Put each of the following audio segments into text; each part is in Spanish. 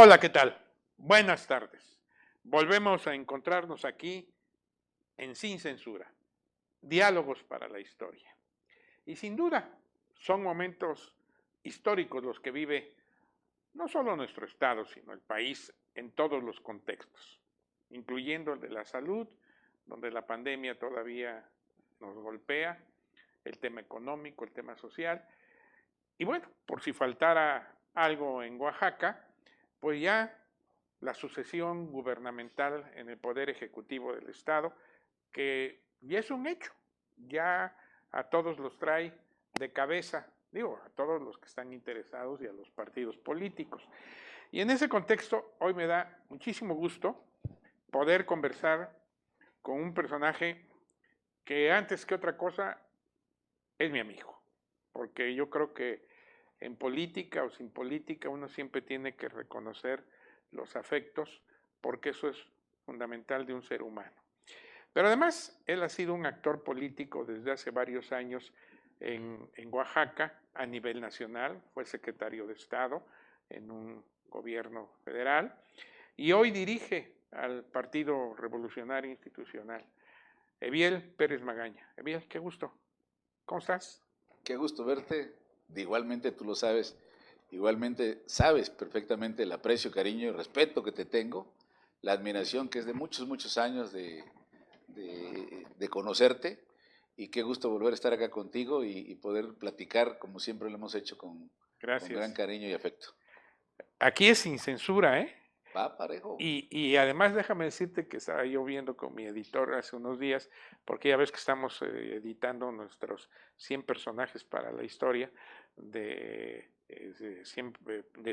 Hola, ¿qué tal? Buenas tardes. Volvemos a encontrarnos aquí en Sin Censura, diálogos para la historia. Y sin duda, son momentos históricos los que vive no solo nuestro Estado, sino el país en todos los contextos, incluyendo el de la salud, donde la pandemia todavía nos golpea, el tema económico, el tema social. Y bueno, por si faltara algo en Oaxaca, pues ya la sucesión gubernamental en el Poder Ejecutivo del Estado, que ya es un hecho, ya a todos los trae de cabeza, digo, a todos los que están interesados y a los partidos políticos. Y en ese contexto, hoy me da muchísimo gusto poder conversar con un personaje que antes que otra cosa es mi amigo, porque yo creo que en política o sin política uno siempre tiene que reconocer los afectos, porque eso es fundamental de un ser humano. Pero además, él ha sido un actor político desde hace varios años en Oaxaca a nivel nacional, fue secretario de Estado en un gobierno federal y hoy dirige al Partido Revolucionario Institucional. Eviel Pérez Magaña. Eviel, qué gusto. ¿Cómo estás? Qué gusto verte. Igualmente tú lo sabes, igualmente sabes perfectamente el aprecio, cariño y respeto que te tengo, la admiración que es de muchos, muchos años de conocerte, y qué gusto volver a estar acá contigo y poder platicar como siempre lo hemos hecho con gran Gracias. cariño y afecto. Aquí es sin censura, ¿eh? Va, parejo. Y además déjame decirte que estaba yo viendo con mi editor hace unos días, porque ya ves que estamos editando nuestros 100 personajes para la historia de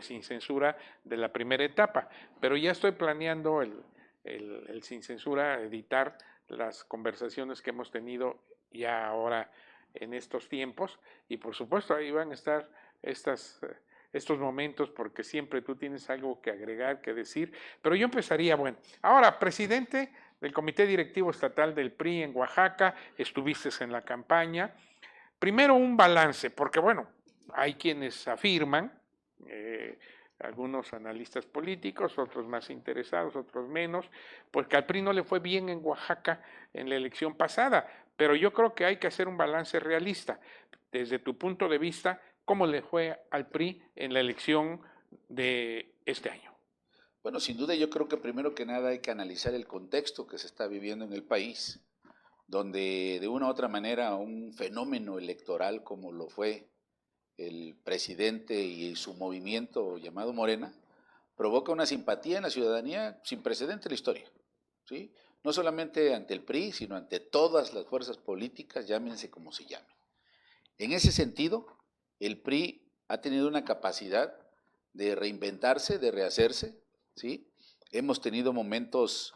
Sin Censura de la primera etapa, pero ya estoy planeando el Sin Censura, editar las conversaciones que hemos tenido ya ahora en estos tiempos, y por supuesto ahí van a estar estos momentos porque siempre tú tienes algo que agregar, que decir, pero yo empezaría, bueno, ahora presidente del Comité Directivo Estatal del PRI en Oaxaca, estuviste en la campaña, primero un balance, porque bueno, hay quienes afirman, eh, algunos analistas políticos, otros más interesados, otros menos, pues que al PRI no le fue bien en Oaxaca en la elección pasada, pero yo creo que hay que hacer un balance realista. Desde tu punto de vista, ¿cómo le fue al PRI en la elección de este año? Bueno, sin duda yo creo que primero que nada hay que analizar el contexto que se está viviendo en el país, donde de una u otra manera un fenómeno electoral como lo fue el presidente y su movimiento llamado Morena, provoca una simpatía en la ciudadanía sin precedente en la historia, ¿sí? No solamente ante el PRI, sino ante todas las fuerzas políticas, llámense como se llamen. En ese sentido, el PRI ha tenido una capacidad de reinventarse, de rehacerse, ¿sí? Hemos tenido momentos,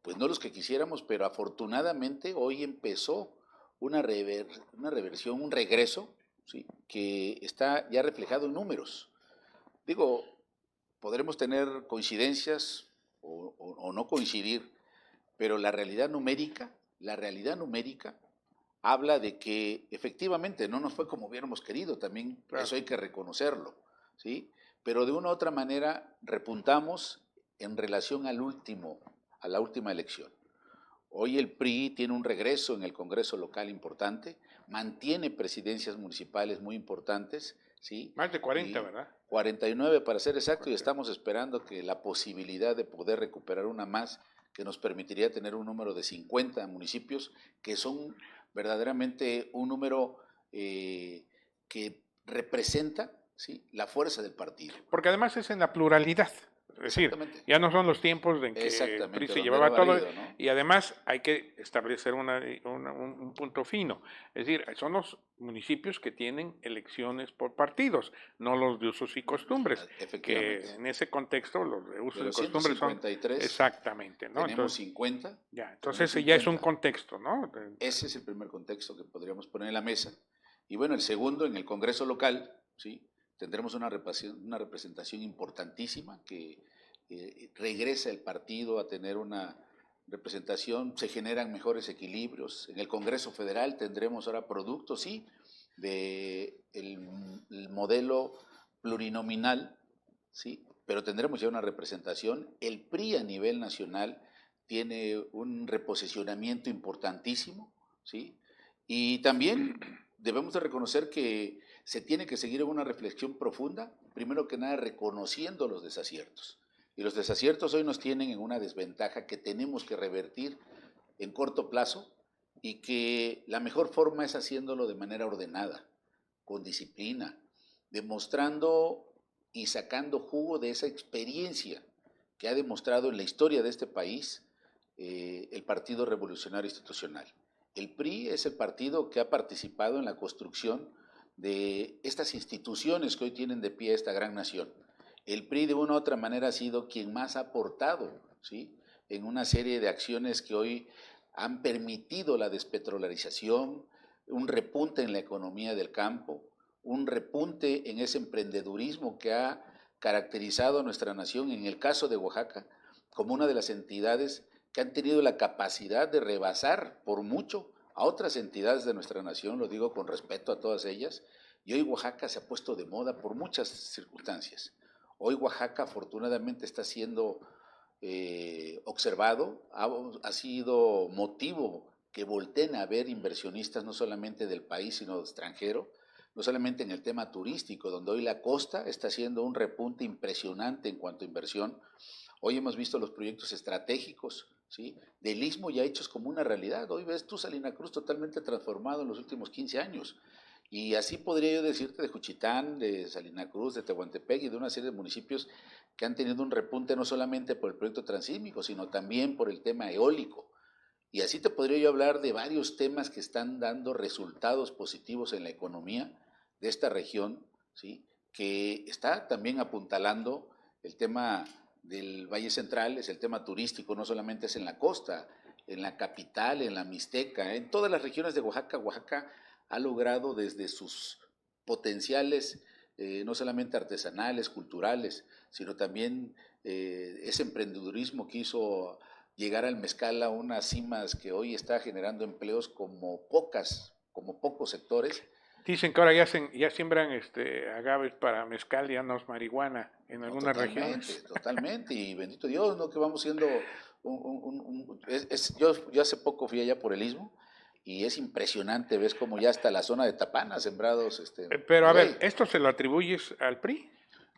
pues no los que quisiéramos, pero afortunadamente hoy empezó una reversión, un regreso, ¿sí? Que está ya reflejado en números. Digo, podremos tener coincidencias o no coincidir, pero la realidad numérica habla de que efectivamente no nos fue como hubiéramos querido, también Claro. eso hay que reconocerlo, ¿sí? Pero de una u otra manera repuntamos en relación a la última elección. Hoy el PRI tiene un regreso en el Congreso local importante, mantiene presidencias municipales muy importantes, ¿sí? Más de 40, Y ¿verdad? 49 para ser exacto, y 40. estamos esperando que la posibilidad de poder recuperar una más que nos permitiría tener un número de 50 municipios, que son verdaderamente un número que representa, ¿sí?, la fuerza del partido. Porque además es en la pluralidad. Es decir, Exactamente, ya no son los tiempos en que el PRI exactamente, se donde era llevaba todo barrido, ¿no? y además hay que establecer un punto fino. Es decir, son los municipios que tienen elecciones por partidos, no los de usos y costumbres, Efectivamente. que en ese contexto los de De usos y los costumbres son 153 exactamente, ¿no? tenemos Entonces, 50, ya, entonces tenemos ese ya es un 50. contexto, ¿no? Ese es el primer contexto que podríamos poner en la mesa. Y bueno, el segundo, en el Congreso local, ¿sí?, tendremos una representación importantísima que regresa el partido a tener una representación, se generan mejores equilibrios. En el Congreso Federal tendremos ahora productos, sí, de el modelo plurinominal, ¿sí?, pero tendremos ya una representación. El PRI a nivel nacional tiene un reposicionamiento importantísimo, ¿sí? Y también debemos de reconocer que se tiene que seguir en una reflexión profunda, primero que nada reconociendo los desaciertos. Y los desaciertos hoy nos tienen en una desventaja que tenemos que revertir en corto plazo y que la mejor forma es haciéndolo de manera ordenada, con disciplina, demostrando y sacando jugo de esa experiencia que ha demostrado en la historia de este país el Partido Revolucionario Institucional. El PRI es el partido que ha participado en la construcción de estas instituciones que hoy tienen de pie esta gran nación. El PRI de una u otra manera ha sido quien más ha aportado, ¿sí?, en una serie de acciones que hoy han permitido la despetrolarización, un repunte en la economía del campo, un repunte en ese emprendedurismo que ha caracterizado a nuestra nación, en el caso de Oaxaca, como una de las entidades que han tenido la capacidad de rebasar por mucho a otras entidades de nuestra nación, lo digo con respeto a todas ellas, y hoy Oaxaca se ha puesto de moda por muchas circunstancias. Hoy Oaxaca afortunadamente está siendo observado, ha sido motivo que volteen a ver inversionistas no solamente del país, sino extranjero, no solamente en el tema turístico, donde hoy la costa está haciendo un repunte impresionante en cuanto a inversión. Hoy hemos visto los proyectos estratégicos, ¿sí?, del Istmo ya hechos como una realidad. Hoy ves tú Salina Cruz totalmente transformado en los últimos 15 años. Y así podría yo decirte de Juchitán, de Salina Cruz, de Tehuantepec y de una serie de municipios que han tenido un repunte no solamente por el proyecto transísmico, sino también por el tema eólico. Y así te podría yo hablar de varios temas que están dando resultados positivos en la economía de esta región, ¿sí?, que está también apuntalando el tema del Valle Central, es el tema turístico, no solamente es en la costa, en la capital, en la Mixteca, en todas las regiones de Oaxaca. Oaxaca ha logrado desde sus potenciales, no solamente artesanales, culturales, sino también ese emprendedurismo que hizo llegar al mezcal a unas cimas que hoy está generando empleos como pocos sectores. Dicen que ahora ya siembran agaves para mezcal, ya no es marihuana en algunas regiones. Totalmente, y bendito Dios, ¿no?, que vamos siendo yo hace poco fui allá por el Istmo y es impresionante, ves como ya está la zona de Tapana sembrados. Pero a ver, ¿esto se lo atribuyes al PRI?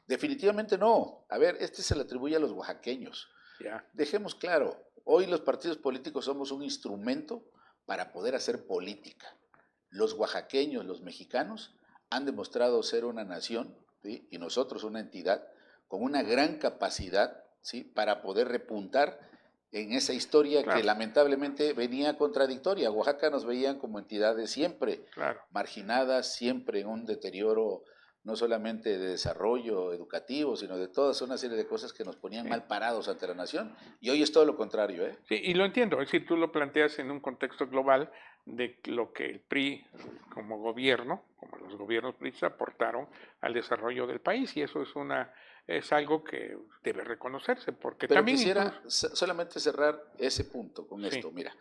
Definitivamente no. A ver, se le atribuye a los oaxaqueños. Ya. Dejemos claro, hoy los partidos políticos somos un instrumento para poder hacer política. Los oaxaqueños, los mexicanos, han demostrado ser una nación, ¿sí?, y nosotros una entidad con una gran capacidad, ¿sí?, para poder repuntar en esa historia, claro, que lamentablemente venía contradictoria. Oaxaca nos veían como entidades siempre, claro, marginadas, siempre en un deterioro no solamente de desarrollo educativo, sino de toda una serie de cosas que nos ponían, sí, mal parados ante la nación. Y hoy es todo lo contrario, ¿eh? Sí, y lo entiendo, es decir, tú lo planteas en un contexto global de lo que el PRI como gobierno, como los gobiernos PRIistas aportaron al desarrollo del país, y eso es algo que debe reconocerse, porque pero también quisiera solamente cerrar ese punto con, sí, esto. Mira,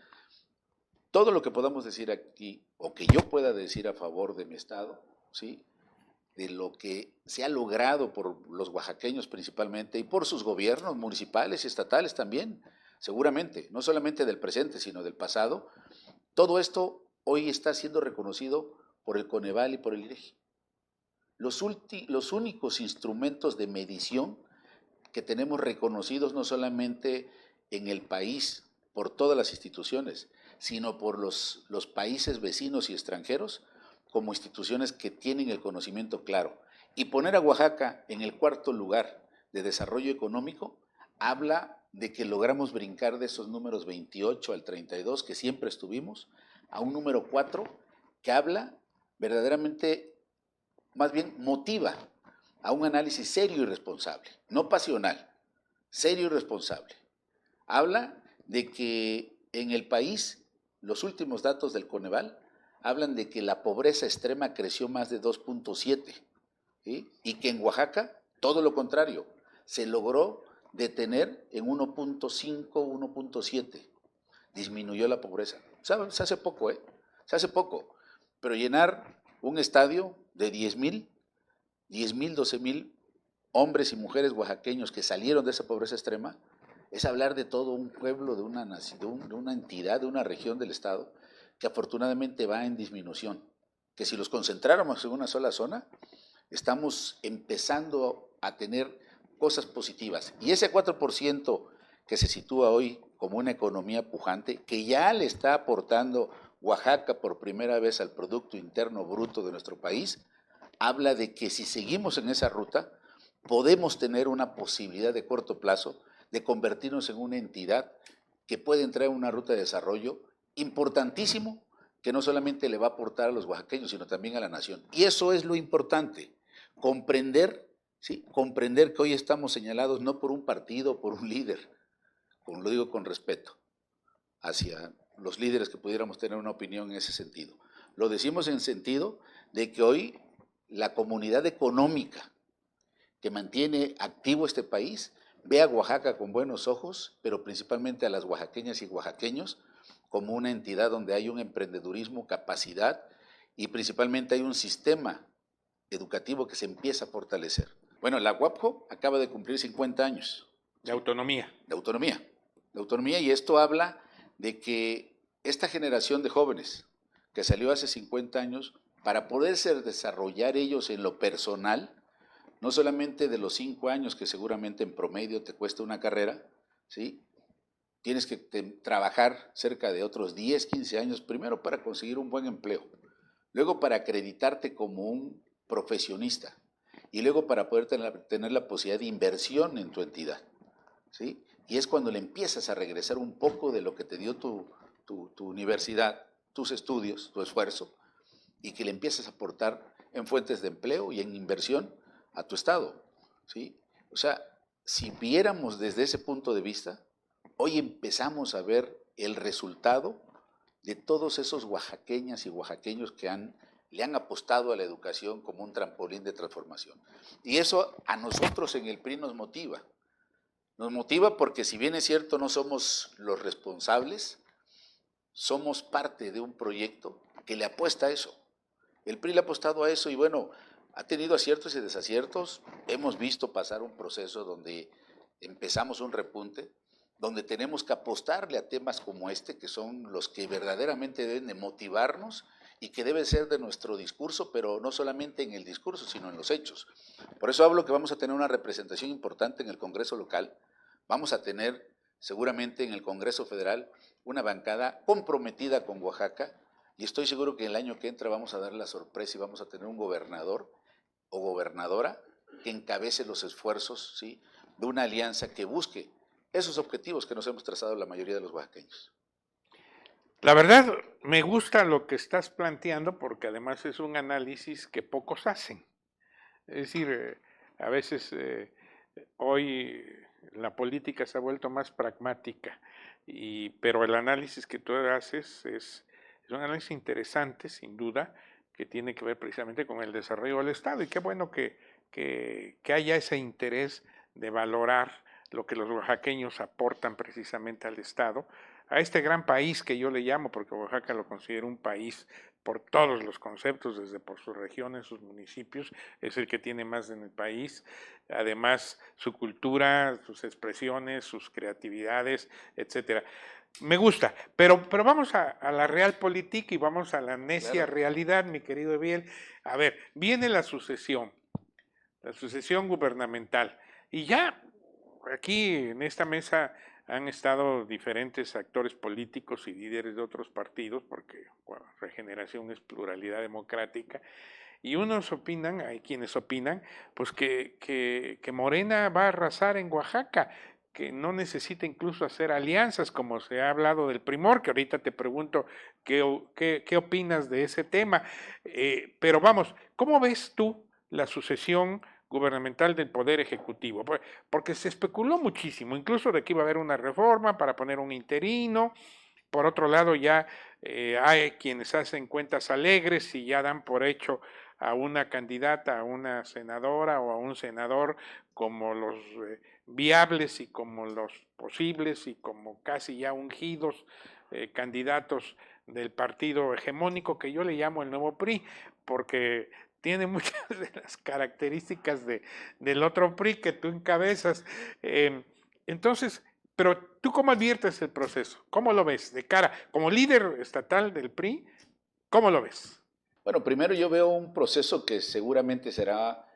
todo lo que podamos decir aquí, o que yo pueda decir a favor de mi estado, ¿sí?, de lo que se ha logrado por los oaxaqueños principalmente y por sus gobiernos municipales y estatales también, seguramente, no solamente del presente, sino del pasado, todo esto hoy está siendo reconocido por el Coneval y por el INEGI. Los únicos instrumentos de medición que tenemos reconocidos no solamente en el país, por todas las instituciones, sino por los países vecinos y extranjeros, como instituciones que tienen el conocimiento claro. Y poner a Oaxaca en el cuarto lugar de desarrollo económico habla de que logramos brincar de esos números 28 al 32 que siempre estuvimos, a un número 4 que habla verdaderamente, más bien motiva a un análisis serio y responsable, no pasional, serio y responsable. Habla de que en el país, los últimos datos del Coneval hablan de que la pobreza extrema creció más de 2.7, ¿sí?, y que en Oaxaca, todo lo contrario, se logró detener en 1.5, 1.7. Disminuyó la pobreza. Se hace poco, se hace poco, pero llenar un estadio de 10,000, 12,000 hombres y mujeres oaxaqueños que salieron de esa pobreza extrema, es hablar de todo un pueblo, de una entidad, de una región del Estado, que afortunadamente va en disminución. Que si los concentráramos en una sola zona, estamos empezando a tener cosas positivas. Y ese 4% que se sitúa hoy como una economía pujante, que ya le está aportando Oaxaca por primera vez al Producto Interno Bruto de nuestro país, habla de que si seguimos en esa ruta, podemos tener una posibilidad de corto plazo de convertirnos en una entidad que puede entrar en una ruta de desarrollo importantísimo, que no solamente le va a aportar a los oaxaqueños, sino también a la nación. Y eso es lo importante, comprender, ¿sí? Comprender que hoy estamos señalados no por un partido, por un líder, como lo digo con respeto, hacia los líderes que pudiéramos tener una opinión en ese sentido. Lo decimos en sentido de que hoy la comunidad económica que mantiene activo este país ve a Oaxaca con buenos ojos, pero principalmente a las oaxaqueñas y oaxaqueños como una entidad donde hay un emprendedurismo, capacidad y principalmente hay un sistema educativo que se empieza a fortalecer. Bueno, la UAPJO acaba de cumplir 50 años. De autonomía. De autonomía. De autonomía, y esto habla de que esta generación de jóvenes que salió hace 50 años, para poderse desarrollar ellos en lo personal, no solamente de los 5 años que seguramente en promedio te cuesta una carrera, ¿sí? Tienes que trabajar cerca de otros 10, 15 años, primero para conseguir un buen empleo, luego para acreditarte como un profesionista y luego para poder tener la posibilidad de inversión en tu entidad, ¿sí? Y es cuando le empiezas a regresar un poco de lo que te dio tu universidad, tus estudios, tu esfuerzo, y que le empiezas a aportar en fuentes de empleo y en inversión a tu estado, ¿sí? O sea, si viéramos desde ese punto de vista, hoy empezamos a ver el resultado de todos esos oaxaqueñas y oaxaqueños que le han apostado a la educación como un trampolín de transformación. Y eso a nosotros en el PRI nos motiva. Nos motiva porque si bien es cierto no somos los responsables, somos parte de un proyecto que le apuesta a eso. El PRI le ha apostado a eso y bueno, ha tenido aciertos y desaciertos. Hemos visto pasar un proceso donde empezamos un repunte, donde tenemos que apostarle a temas como este, que son los que verdaderamente deben de motivarnos y que debe ser de nuestro discurso, pero no solamente en el discurso, sino en los hechos. Por eso hablo que vamos a tener una representación importante en el Congreso local, vamos a tener seguramente en el Congreso federal una bancada comprometida con Oaxaca, y estoy seguro que el año que entra vamos a dar la sorpresa y vamos a tener un gobernador o gobernadora que encabece los esfuerzos, ¿sí?, de una alianza que busque esos objetivos que nos hemos trazado la mayoría de los oaxaqueños. La verdad, me gusta lo que estás planteando porque además es un análisis que pocos hacen. Es decir, a veces hoy la política se ha vuelto más pragmática, pero el análisis que tú haces es un análisis interesante, sin duda, que tiene que ver precisamente con el desarrollo del Estado. Y qué bueno que haya ese interés de valorar lo que los oaxaqueños aportan precisamente al Estado, a este gran país que yo le llamo, porque Oaxaca lo considero un país por todos los conceptos, desde por sus regiones, sus municipios, es el que tiene más en el país, además su cultura, sus expresiones, sus creatividades, etcétera. Me gusta, pero vamos a la realpolitik y vamos a la necia realidad, mi querido Eviel. A ver, viene la sucesión gubernamental, y ya aquí en esta mesa han estado diferentes actores políticos y líderes de otros partidos, porque bueno, Regeneración es pluralidad democrática, y unos opinan, hay quienes opinan, pues que Morena va a arrasar en Oaxaca, que no necesita incluso hacer alianzas, como se ha hablado del Primor, que ahorita te pregunto qué opinas de ese tema. Pero vamos, ¿cómo ves tú la sucesión gubernamental del Poder Ejecutivo? Porque se especuló muchísimo, incluso de que iba a haber una reforma para poner un interino. Por otro lado, ya hay quienes hacen cuentas alegres y ya dan por hecho a una candidata, a una senadora o a un senador como los viables y como los posibles y como casi ya ungidos candidatos del partido hegemónico que yo le llamo el nuevo PRI, porque tiene muchas de las características del otro PRI que tú encabezas. Entonces, pero ¿tú cómo adviertes el proceso? ¿Cómo lo ves de cara? Como líder estatal del PRI, ¿cómo lo ves? Bueno, primero yo veo un proceso que seguramente será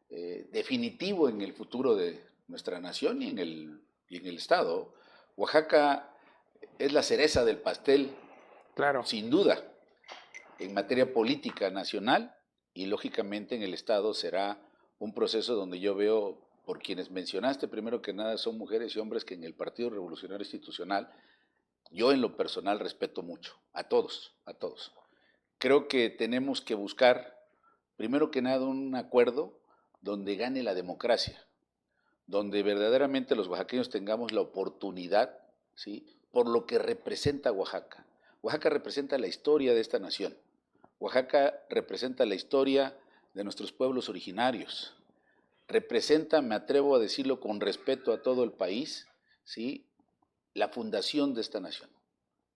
definitivo en el futuro de nuestra nación y en el Estado. Oaxaca es la cereza del pastel, Claro. sin duda, en materia política nacional y lógicamente en el Estado será un proceso donde yo veo, por quienes mencionaste, primero que nada son mujeres y hombres que en el Partido Revolucionario Institucional, yo en lo personal respeto mucho, a todos, a todos. Creo que tenemos que buscar, primero que nada, un acuerdo donde gane la democracia, donde verdaderamente los oaxaqueños tengamos la oportunidad, ¿sí?, por lo que representa Oaxaca. Oaxaca representa la historia de esta nación. Oaxaca representa la historia de nuestros pueblos originarios. Representa, me atrevo a decirlo con respeto a todo el país, ¿sí?, la fundación de esta nación.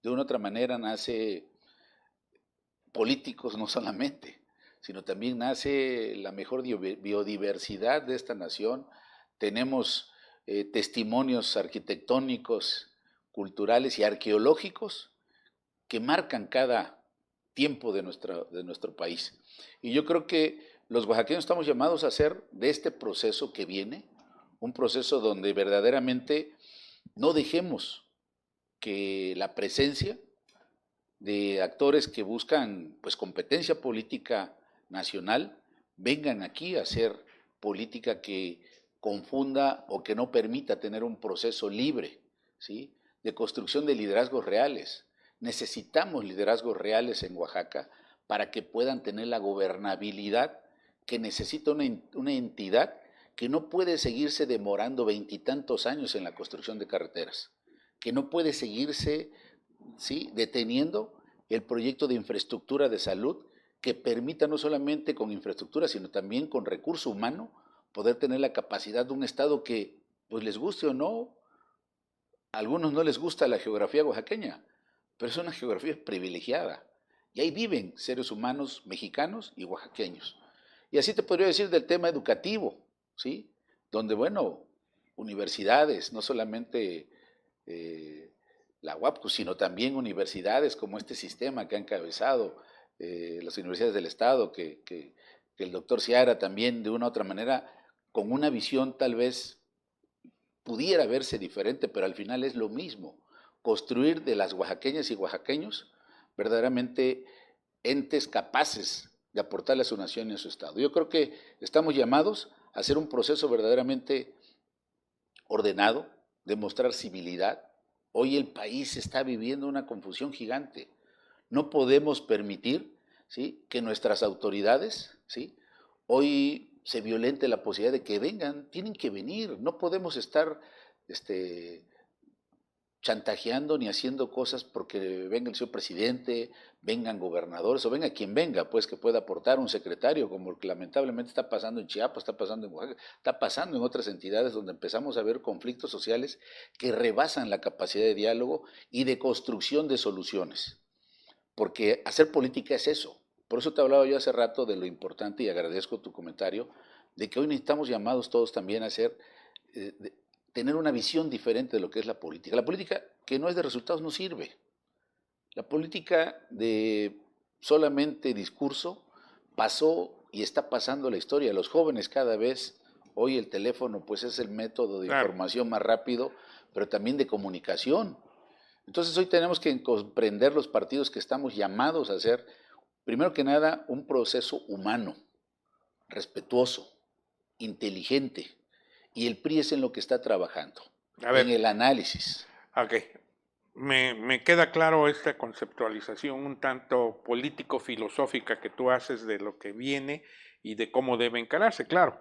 De una u otra manera nace políticos no solamente, sino también nace la mejor biodiversidad de esta nación. Tenemos testimonios arquitectónicos, culturales y arqueológicos que marcan cada tiempo de nuestro país. Y yo creo que los oaxaqueños estamos llamados a hacer de este proceso que viene, un proceso donde verdaderamente no dejemos que la presencia de actores que buscan pues competencia política nacional vengan aquí a hacer política que confunda o que no permita tener un proceso libre, ¿sí?, de construcción de liderazgos reales. Necesitamos liderazgos reales en Oaxaca para que puedan tener la gobernabilidad que necesita una entidad que no puede seguirse demorando veintitantos años en la construcción de carreteras, que no puede seguirse, ¿sí?, deteniendo el proyecto de infraestructura de salud que permita no solamente con infraestructura, sino también con recurso humano, poder tener la capacidad de un Estado que, pues les guste o no, a algunos no les gusta la geografía oaxaqueña, pero es una geografía privilegiada. Y ahí viven seres humanos mexicanos y oaxaqueños. Y así te podría decir del tema educativo, ¿sí?, donde, bueno, universidades, no solamente la UAPCO, sino también universidades como este sistema que ha encabezado las universidades del Estado, que el doctor Seara también de una u otra manera, con una visión tal vez pudiera verse diferente, pero al final es lo mismo, construir de las oaxaqueñas y oaxaqueños verdaderamente entes capaces de aportarle a su nación y a su Estado. Yo creo que estamos llamados a hacer un proceso verdaderamente ordenado, demostrar civilidad. Hoy el país está viviendo una confusión gigante. No podemos permitir, ¿sí?, que nuestras autoridades, ¿sí?, hoy se violente la posibilidad de que vengan. Tienen que venir. No podemos estar chantajeando ni haciendo cosas porque venga el señor presidente, vengan gobernadores o venga quien venga, pues que pueda aportar un secretario, como que lamentablemente está pasando en Chiapas, está pasando en Oaxaca, está pasando en otras entidades donde empezamos a ver conflictos sociales que rebasan la capacidad de diálogo y de construcción de soluciones. Porque hacer política es eso. Por eso te hablaba yo hace rato de lo importante, y agradezco tu comentario, de que hoy estamos llamados todos también a hacer tener una visión diferente de lo que es la política. La política que no es de resultados no sirve. La política de solamente discurso pasó y está pasando la historia. Los jóvenes cada vez, hoy el teléfono pues es el método de información más rápido, pero también de comunicación. Entonces hoy tenemos que comprender los partidos que estamos llamados a hacer, primero que nada, un proceso humano, respetuoso, inteligente, y el PRI es en lo que está trabajando, en el análisis. Ok, me queda claro esta conceptualización un tanto político-filosófica que tú haces de lo que viene y de cómo debe encararse. Claro,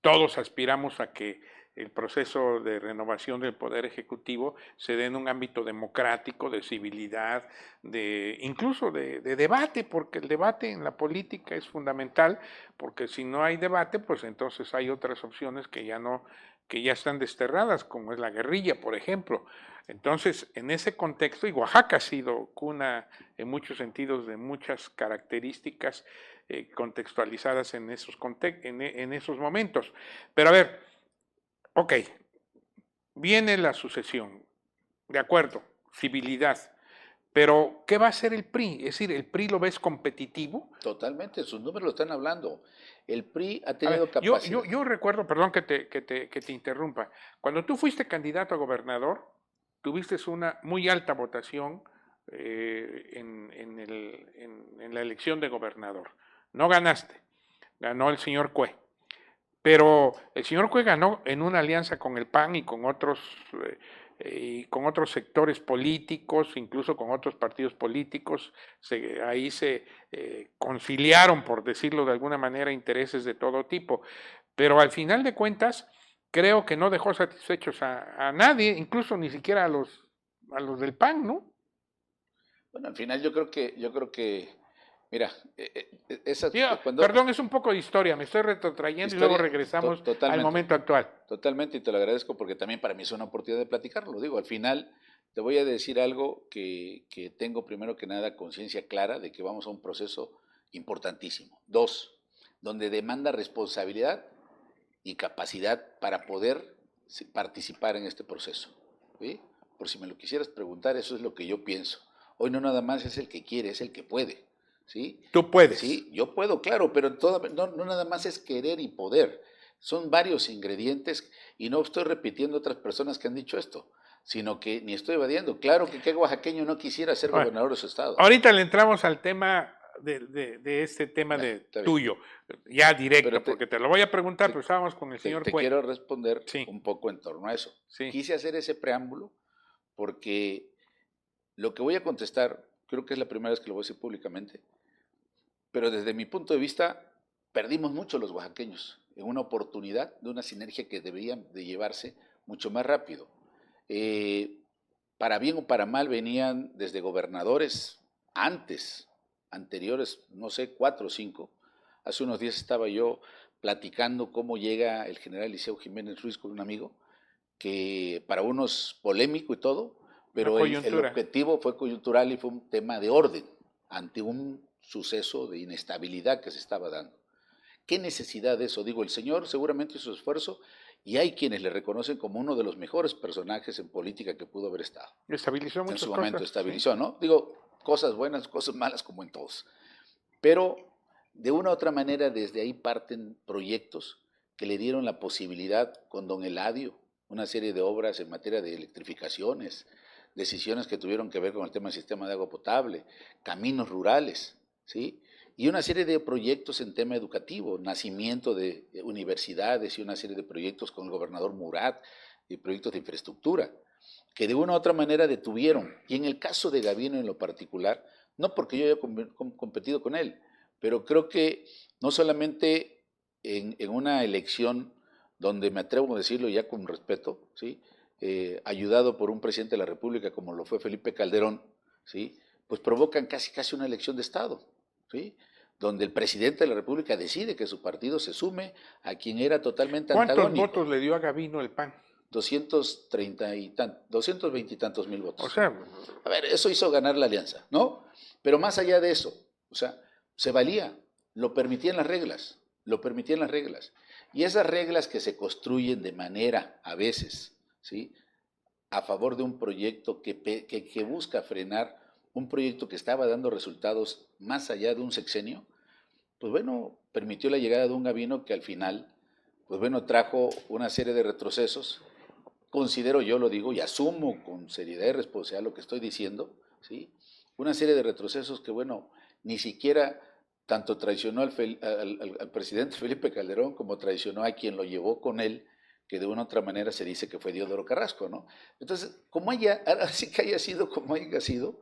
todos aspiramos a que el proceso de renovación del Poder Ejecutivo se dé en un ámbito democrático, de civilidad, incluso de debate, porque el debate en la política es fundamental, porque si no hay debate, pues entonces hay otras opciones que ya están desterradas, como es la guerrilla, por ejemplo. Entonces, en ese contexto, y Oaxaca ha sido cuna en muchos sentidos de muchas características contextualizadas en en esos momentos. Pero a ver, ok, viene la sucesión, de acuerdo, civilidad, pero ¿qué va a hacer el PRI? Es decir, ¿el PRI lo ves competitivo? Totalmente, sus números lo están hablando. El PRI ha A ver, tenido capacidad. yo recuerdo, perdón que te interrumpa, cuando tú fuiste candidato a gobernador, tuviste una muy alta votación en la elección de gobernador. No ganaste, ganó el señor Cue. Pero el señor Cue ganó en una alianza con el PAN y con otros sectores políticos, incluso con otros partidos políticos. Ahí se conciliaron, por decirlo de alguna manera, intereses de todo tipo. Pero al final de cuentas, creo que no dejó satisfechos a nadie, incluso ni siquiera a los del PAN, ¿no? Bueno, al final yo creo que, mira, esa, cuando Perdón, es un poco de historia, me estoy retrotrayendo y luego historia, regresamos al totalmente, momento actual. totalmente, y te lo agradezco porque también para mí es una oportunidad de platicarlo. Digo, al final te voy a decir algo que tengo primero que nada conciencia clara de que vamos a un proceso importantísimo. Dos, donde demanda responsabilidad y capacidad para poder participar en este proceso. ¿Sí? Por si me lo quisieras preguntar, eso es lo que yo pienso. Hoy no nada más es el que quiere, es el que puede. ¿Sí? Tú puedes. Sí, yo puedo, claro, pero no nada más es querer y poder. Son varios ingredientes y no estoy repitiendo otras personas que han dicho esto, sino que ni estoy evadiendo. Claro que qué oaxaqueño no quisiera ser Bueno, gobernador de su estado. ahorita le entramos al tema de este tema tuyo, ya directo, porque te lo voy a preguntar, pero estábamos con el señor Te Cue. quiero responder Sí. un poco en torno a eso. Sí. Quise hacer ese preámbulo porque lo que voy a contestar, creo que es la primera vez que lo voy a decir públicamente, pero desde mi punto de vista, perdimos mucho los oaxaqueños en una oportunidad de una sinergia que deberían de llevarse mucho más rápido. Para bien o para mal venían desde gobernadores anteriores, no sé, 4 o 5. Hace unos días estaba yo platicando cómo llega el general Liceo Jiménez Ruiz con un amigo, que para unos polémico y todo, pero el objetivo fue coyuntural y fue un tema de orden ante un suceso de inestabilidad que se estaba dando. ¿Qué necesidad de eso? Digo, el señor seguramente hizo su esfuerzo y hay quienes le reconocen como uno de los mejores personajes en política que pudo haber estado. Estabilizó muchas cosas. En su momento estabilizó, ¿sí? ¿No? Digo, cosas buenas, cosas malas como en todos. Pero de una u otra manera desde ahí parten proyectos que le dieron la posibilidad con don Eladio, una serie de obras en materia de electrificaciones, decisiones que tuvieron que ver con el tema del sistema de agua potable, caminos rurales, ¿sí? Y una serie de proyectos en tema educativo, nacimiento de universidades y una serie de proyectos con el gobernador Murat y proyectos de infraestructura, que de una u otra manera detuvieron. Y en el caso de Gavino en lo particular, no porque yo haya competido con él, pero creo que no solamente en una elección donde me atrevo a decirlo ya con respeto, ¿sí? Ayudado por un presidente de la República como lo fue Felipe Calderón, ¿sí? Pues provocan casi una elección de Estado, ¿sí? Donde el presidente de la República decide que su partido se sume a quien era totalmente antagónico. ¿Cuántos votos le dio a Gavino el PAN? 220 y tantos mil votos. O sea, a ver, eso hizo ganar la alianza, ¿no? Pero más allá de eso, o sea, se valía, lo permitían las reglas. Y esas reglas que se construyen de manera, a veces, ¿sí? A favor de un proyecto que busca frenar un proyecto que estaba dando resultados más allá de un sexenio, pues bueno, permitió la llegada de un Gavino que al final, pues bueno, trajo una serie de retrocesos. Considero, yo lo digo y asumo con seriedad y responsabilidad lo que estoy diciendo, ¿sí? Una serie de retrocesos que, bueno, ni siquiera tanto traicionó al presidente Felipe Calderón como traicionó a quien lo llevó con él, que de una u otra manera se dice que fue Diodoro Carrasco, ¿no? Entonces, así que haya sido como haya sido,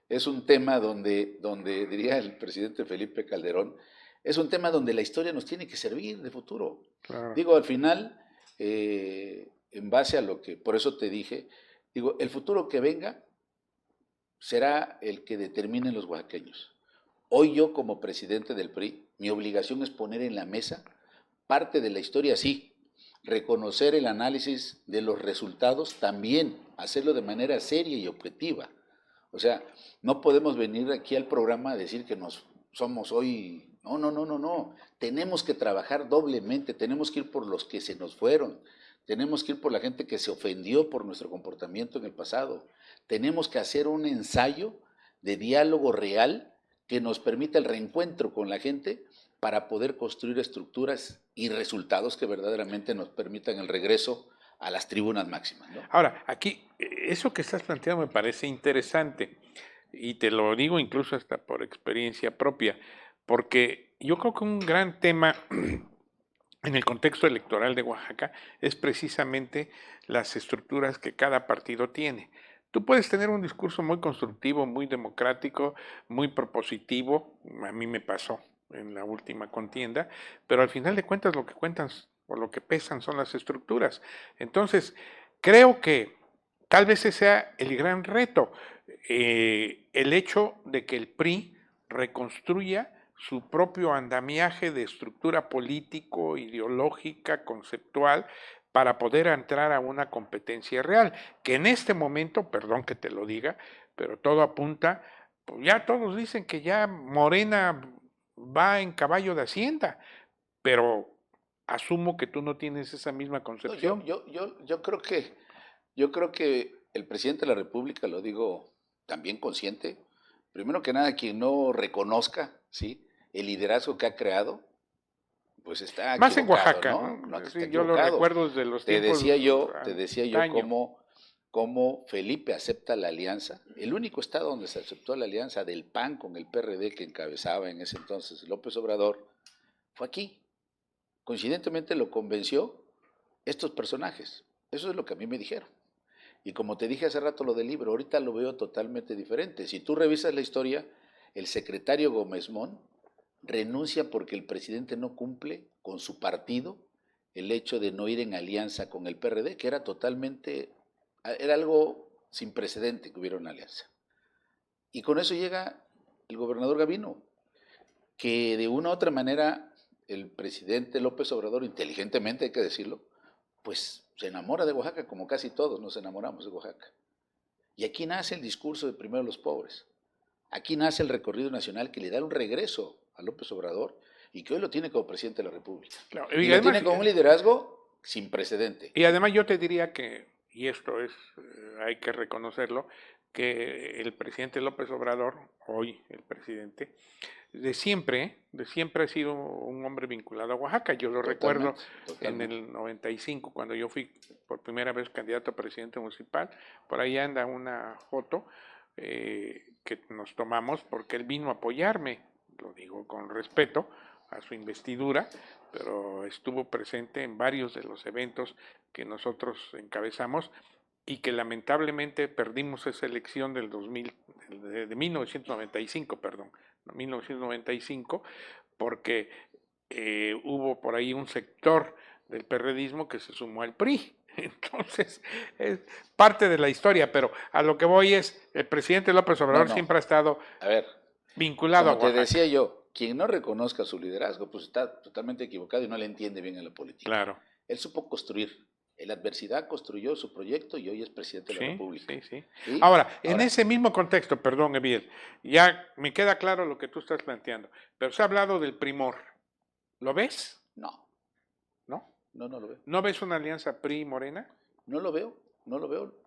es un tema donde diría el presidente Felipe Calderón, es un tema donde la historia nos tiene que servir de futuro. Claro. Digo, al final, en base a lo que, por eso te dije, digo, el futuro que venga será el que determinen los oaxaqueños. Hoy yo como presidente del PRI, mi obligación es poner en la mesa parte de la historia, sí, reconocer el análisis de los resultados, también hacerlo de manera seria y objetiva. O sea, no podemos venir aquí al programa a decir que somos hoy No, no, no, no, no. Tenemos que trabajar doblemente, tenemos que ir por los que se nos fueron, tenemos que ir por la gente que se ofendió por nuestro comportamiento en el pasado. Tenemos que hacer un ensayo de diálogo real que nos permita el reencuentro con la gente para poder construir estructuras y resultados que verdaderamente nos permitan el regreso a las tribunas máximas, ¿no? Ahora, aquí, eso que estás planteando me parece interesante, y te lo digo incluso hasta por experiencia propia, porque yo creo que un gran tema en el contexto electoral de Oaxaca es precisamente las estructuras que cada partido tiene. Tú puedes tener un discurso muy constructivo, muy democrático, muy propositivo, a mí me pasó en la última contienda, pero al final de cuentas lo que cuentan o lo que pesan son las estructuras. Entonces, creo que tal vez ese sea el gran reto, el hecho de que el PRI reconstruya su propio andamiaje de estructura político, ideológica, conceptual, para poder entrar a una competencia real, que en este momento, perdón que te lo diga, pero todo apunta, pues ya todos dicen que ya Morena va en caballo de Hacienda, pero asumo que tú no tienes esa misma No, concepción. yo creo que el presidente de la República, lo digo también consciente, primero que nada, quien no reconozca, ¿sí?, el liderazgo que ha creado, pues está Más en equivocado, Oaxaca, ¿no? ¿no? No, está Sí, yo lo equivocado. recuerdo desde los tiempos Te decía yo antaño. cómo Felipe acepta la alianza. El único estado donde se aceptó la alianza del PAN con el PRD que encabezaba en ese entonces López Obrador fue aquí. Coincidentemente lo convenció estos personajes. Eso es lo que a mí me dijeron. Y como te dije hace rato lo del libro, ahorita lo veo totalmente diferente. Si tú revisas la historia, el secretario Gómez Mont renuncia porque el presidente no cumple con su partido el hecho de no ir en alianza con el PRD, que era algo sin precedente que hubiera una alianza. Y con eso llega el gobernador Gavino, que de una u otra manera el presidente López Obrador, inteligentemente hay que decirlo, pues se enamora de Oaxaca, como casi todos nos enamoramos de Oaxaca. Y aquí nace el discurso de primero los pobres. Aquí nace el recorrido nacional que le da un regreso a López Obrador y que hoy lo tiene como presidente de la República. Claro, Y lo tiene con un liderazgo sin precedente. y además yo te diría que, y esto es, hay que reconocerlo, que el presidente López Obrador, hoy el presidente, de siempre ha sido un hombre vinculado a Oaxaca. Yo lo recuerdo en el 95, cuando yo fui por primera vez candidato a presidente municipal, por ahí anda una foto que nos tomamos porque él vino a apoyarme, lo digo con respeto a su investidura, pero estuvo presente en varios de los eventos que nosotros encabezamos y que lamentablemente perdimos esa elección del 2000, de 1995, perdón, 1995, porque hubo por ahí un sector del perredismo que se sumó al PRI. Entonces, es parte de la historia, pero a lo que voy es, el presidente López Obrador siempre ha estado vinculado a Oaxaca. Como te decía yo, quien no reconozca su liderazgo, pues está totalmente equivocado y no le entiende bien a la política. Claro. Él supo construir. En la adversidad construyó su proyecto y hoy es presidente de la República. Sí. Ahora, en ese mismo contexto, perdón, Eviel, ya me queda claro lo que tú estás planteando, pero se ha hablado del primor. ¿Lo ves? No. ¿No? No lo veo. ¿No ves una alianza PRI-Morena? No lo veo.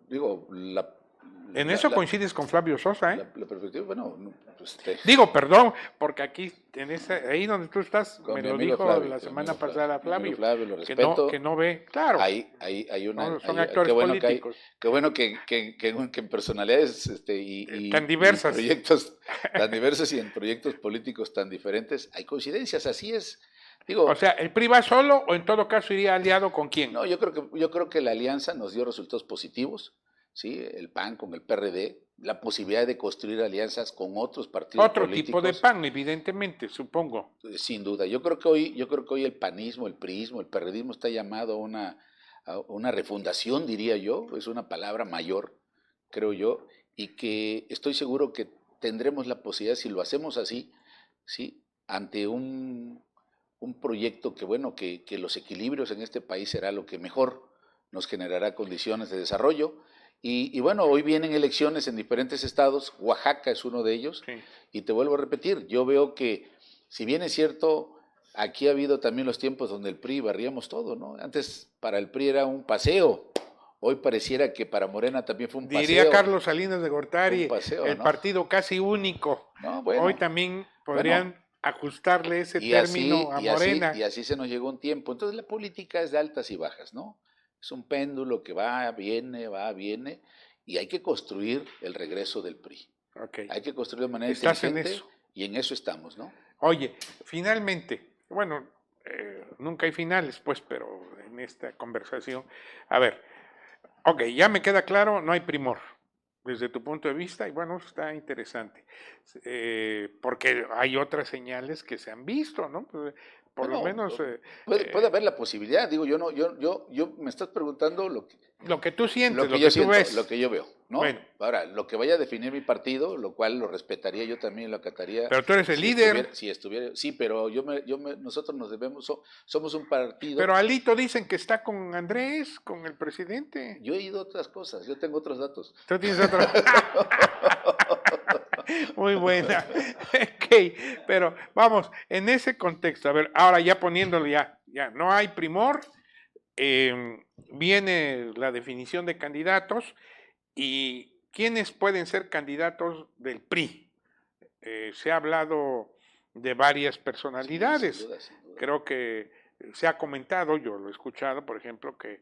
Digo, en eso coincides con Flavio Sosa, ¿eh? La perspectiva, bueno, pues digo, perdón, porque aquí, ahí donde tú estás, me lo dijo Flavio, la semana pasada Flavio, Flavio, lo respeto, que no ve, claro. Hay una, no, son actores políticos. Qué bueno que en personalidades tan diversas. Y proyectos tan diversos y en proyectos políticos tan diferentes, hay coincidencias, así es. Digo, o sea, ¿el PRI va solo o en todo caso iría aliado con quién? No, yo creo que la alianza nos dio resultados positivos, ¿sí? El PAN con el PRD, la posibilidad de construir alianzas con otros partidos políticos. Otro tipo de PAN, evidentemente, supongo. Sin duda. Yo creo que hoy el panismo, el priismo, el perredismo está llamado a una refundación, diría yo, es una palabra mayor, creo yo, y que estoy seguro que tendremos la posibilidad, si lo hacemos así, ¿sí?, ante un proyecto que los equilibrios en este país será lo que mejor nos generará condiciones de desarrollo. Y bueno, hoy vienen elecciones en diferentes estados, Oaxaca es uno de ellos, sí. Y te vuelvo a repetir, yo veo que Si bien es cierto, aquí ha habido también los tiempos donde el PRI barríamos todo, ¿no? Antes para el PRI era un paseo, hoy pareciera que para Morena también fue un Diría paseo, Carlos Salinas de un Gortari, paseo, el ¿no? partido casi único. No, Hoy bueno, también bueno, podrían ajustarle ese y así, término a y así, Morena. y así se nos llegó un tiempo. Entonces la política es de altas y bajas, ¿no? Es un péndulo que va, viene, y hay que construir el regreso del PRI. Ok, Hay que construir de manera estás en inteligente eso. y en eso estamos, ¿no? Oye, finalmente, bueno, nunca hay finales, pues, pero en esta conversación, a ver, ok, ya me queda claro, no hay primor desde tu punto de vista, y bueno, está interesante, porque hay otras señales que se han visto, ¿no? Pues, por lo Bueno, menos puede haber la posibilidad, digo, yo no, yo me estás preguntando lo que tú sientes, lo que lo yo que tú siento, lo ves. que yo veo, ¿no? Bueno, Ahora, lo que vaya a definir mi partido, lo cual lo respetaría yo también, lo acataría pero tú eres el líder, si estuviera, sí, pero nosotros nos debemos, somos un partido. pero Alito dicen que está con Andrés, con el presidente. Yo he ido a otras cosas, yo tengo otros datos. Tú tienes otro. Muy buena. Ok, pero vamos, en ese contexto, a ver, ahora ya poniéndolo ya no hay primor, viene la definición de candidatos y quiénes pueden ser candidatos del PRI. Se ha hablado de varias Sí, personalidades. sin duda. Creo que se ha comentado, yo lo he escuchado, por ejemplo, que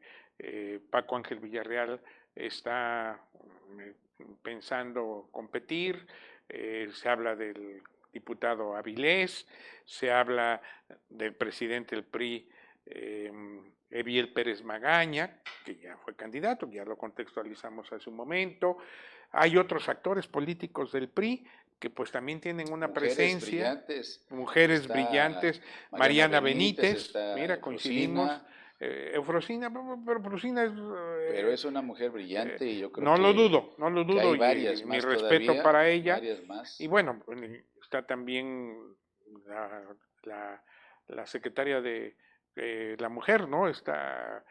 Paco Ángel Villarreal está pensando competir, se habla del diputado Avilés, se habla del presidente del PRI, Eviel Pérez Magaña, que ya fue candidato, ya lo contextualizamos hace un momento. Hay otros actores políticos del PRI que pues también tienen una Mujeres presencia, brillantes, mujeres está brillantes, Mariana Mariana Benítez, Benítez, está mira, coincidimos, Eufrosina, Eufrosina, pero Eufrosina es, pero es una mujer eh, brillante y yo creo no lo que hay dudo, varias y mi más respeto todavía, para ella, varias y más. bueno, está también la, la, la secretaria de la mujer, ¿no? Está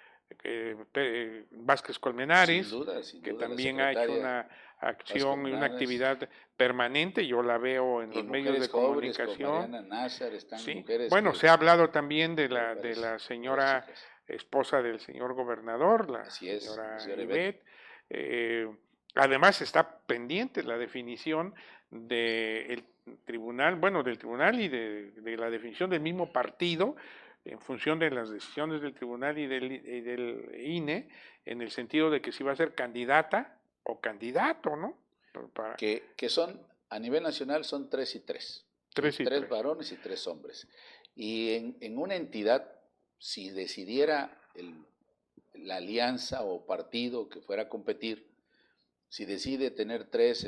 Vázquez Colmenares, Sin que duda, la también ha hecho secretaria una Vasco acción y una Hernández, actividad permanente, yo la veo en y los medios mujeres de jóvenes como comunicación, Mariana Nazar, están sí. mujeres Bueno, que, se ha hablado también de varias, la varias señora chicas. esposa del señor gobernador, la Así es, la señora señora Ivette. Ivette. Eh, además está pendiente la definición del tribunal, bueno, del tribunal y de la definición del mismo partido en función de las decisiones del tribunal y del INE, en el sentido de que si va a ser candidata o candidato, ¿no? Para Que son, a nivel nacional, son 3 y 3, ¿sí? 3 3 y 3. varones y 3 hombres. Y en una entidad, si decidiera la alianza o partido que fuera a competir, si decide tener 3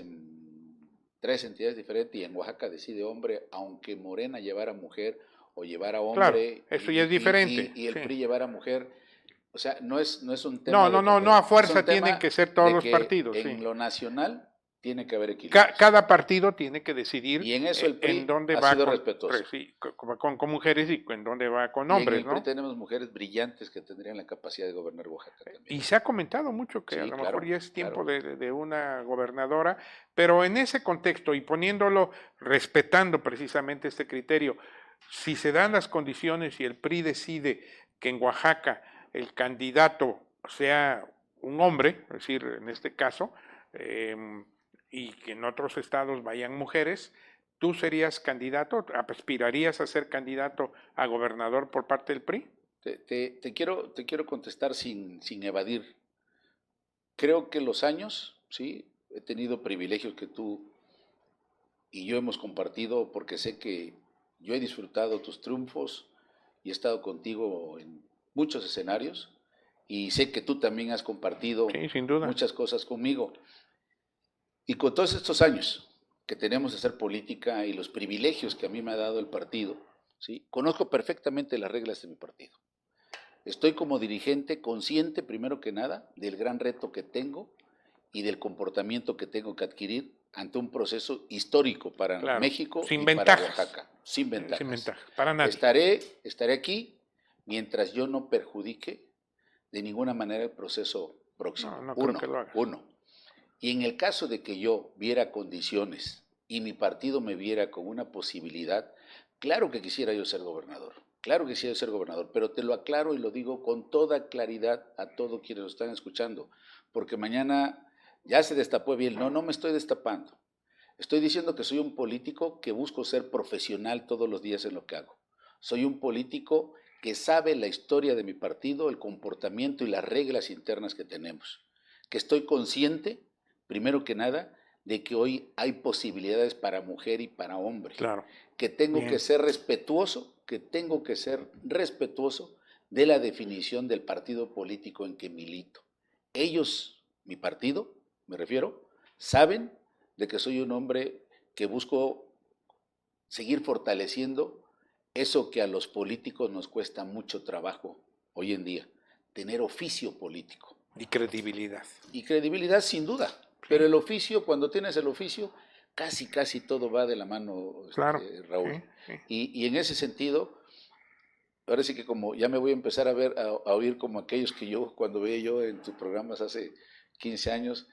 entidades diferentes y en Oaxaca decide hombre, aunque Morena llevara mujer o llevara Claro, hombre eso ya es diferente, y el sí. PRI llevara mujer, o sea, no es un No, tema no, de no, no a competencia, es un fuerza tienen tema que ser todos de los que partidos, sí. en lo nacional tiene que haber equilibrios. Cada partido tiene que decidir Y en eso el en PRI dónde ha va sido con, respetuoso. sí, con mujeres y en dónde va con Y en hombres, el PRI ¿no? tenemos mujeres brillantes que tendrían la capacidad de gobernar Oaxaca también. Y se ha comentado mucho que a Sí, lo mejor claro, ya es tiempo claro. de una gobernadora, pero en ese contexto y poniéndolo, respetando precisamente este criterio, si se dan las condiciones y el PRI decide que en Oaxaca el candidato sea un hombre, es decir, en este caso, y que en otros estados vayan mujeres, ¿tú serías candidato? ¿Aspirarías a ser candidato a gobernador por parte del PRI? Te quiero contestar sin evadir. Creo que los años, sí, he tenido privilegios que tú y yo hemos compartido porque sé que yo he disfrutado tus triunfos y he estado contigo en muchos escenarios y sé que tú también has compartido Sí, sin duda. muchas cosas conmigo. Y con todos estos años que tenemos de hacer política y los privilegios que a mí me ha dado el partido, ¿sí? Conozco perfectamente las reglas de mi partido. Estoy como dirigente consciente, primero que nada, del gran reto que tengo y del comportamiento que tengo que adquirir ante un proceso histórico para Claro, México sin y para ventajas, Oaxaca, sin sin ventajas. ventajas, para nadie. Estaré aquí mientras yo no perjudique de ninguna manera el proceso próximo. No, no creo que lo hagas. Uno. Y en el caso de que yo viera condiciones y mi partido me viera con una posibilidad, Claro que quisiera yo ser gobernador, claro que quisiera yo ser gobernador, pero te lo aclaro y lo digo con toda claridad a todos quienes lo están escuchando, porque mañana ya se destapó bien. No, no me estoy destapando. Estoy diciendo que soy un político que busco ser profesional todos los días en lo que hago. Soy un político que sabe la historia de mi partido, el comportamiento y las reglas internas que tenemos. Que estoy consciente, primero que nada, de que hoy hay posibilidades para mujer y para hombre. Claro. Que tengo Bien. que ser respetuoso, de la definición del partido político en que milito. Ellos, mi partido, me refiero, saben de que soy un hombre que busco seguir fortaleciendo eso que a los políticos nos cuesta mucho trabajo hoy en día, tener oficio político. Y credibilidad. Y credibilidad sin duda, sí. Pero el oficio, cuando tienes el oficio, casi todo va de la mano, Claro. Raúl. Sí. Y en ese sentido, ahora sí que como ya me voy a empezar a oír como aquellos que yo, cuando veía yo en tus programas hace 15 años,